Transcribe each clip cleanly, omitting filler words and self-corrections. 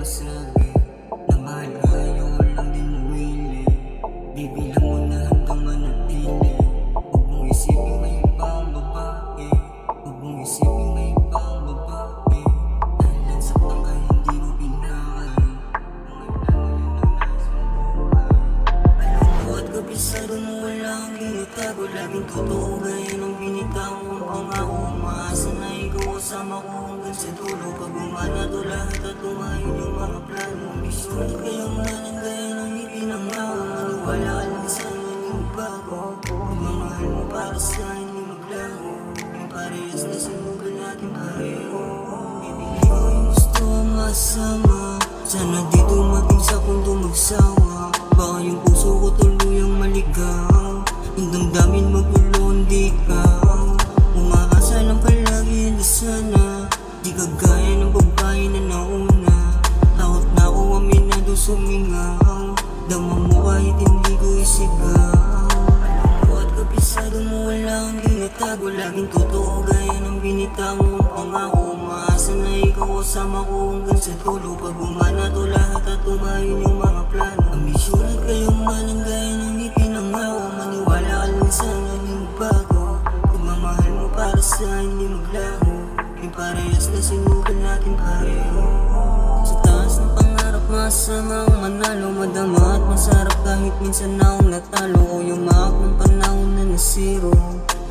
magsabi na mahal ka, ayaw lang din umili. Bibilang mo na hanggang manatili. Huwag mong isipin may ibang babae. Huwag mong isipin may ibang babae. Dahil lang sa ka hindi mo pinakay. Kung may plano yun ang nasa buhay. Alam ko at kabisado mo wala kang ginatago. Laging totoo gaya ng binitaw mong pangako. Umaasa na ikaw kasama ko hanggang sa dulo. Pag umana to lahat at umayon yung mga plano. Bisunod kayong mananggaya ng ipinangako. Maniwala ka lang sa hindi magbago. Pagmamahal mo para sa hindi maglaho. Yung parehas na sinugan natin pareho. Ibigay ko yung gusto masama. Sana di dumating sa punto magsawa. Baka yung puso ko tuluyang maligaw. Yung damdamin magulo hindi ka. Umaasa lang palagi na sana. Di kagaya ng babae na nauna. Takot na ako aminado sumingaw. Dama mo kahit hindi ko isigaw. Alam ko at kabisado mo wala kang ginatago. Laging totoo gaya ng binitaw mong pangako. Umaasa na ikaw kasama ko hanggang sa dulo. Pag umana to lahat at umayon yung mga plano. Ambisyon at kayong manang gaya ng ipinangako. Maniwala ka lang sa hindi magbago. Pagmamahal mo para sa hindi maglaho. Yung parehas na sinugan natin pareho. Sa taas ng pangarap masama ang manalo. Madama at masarap kahit minsan na akong natalo. O yung mga panahon na nasiro.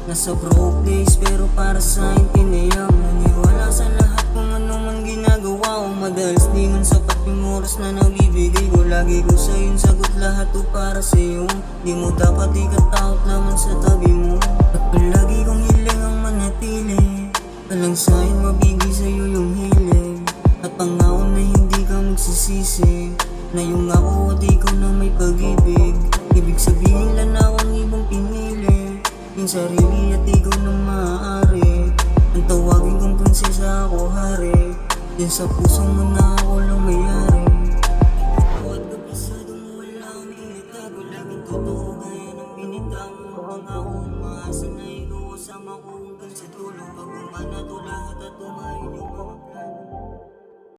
Nasa broke days pero para sa akin tinayang. Naniwala sa lahat kung ano man ginagawa ko. Madalas di man sapat yung oras na nabibigay ko. Lagi ko sa'yo yung sagot lahat to para sa'yo. Di mo dapat ikatakot naman sa tabi mo. At palagi kong hiling ang manatili. Alang sa'yo mabigay sa'yo yung hiling. At pangako na hindi ka magsisisi. Na yung ako at ikaw na may pag-ibig. Ibig sabihin lang akong ibang pinili. Yung sarili at ikaw na maaari. Ang tawagin kong prinsesa ako hari. Yan sa puso mo na ako lang mayari. Ako at kabisado mo wala kang ginatago. Laging totoo gaya ng binitaw mo pangako. Umaasa na ikaw kasama ko hanggang sa dulo. Pag umana to lahat at umayon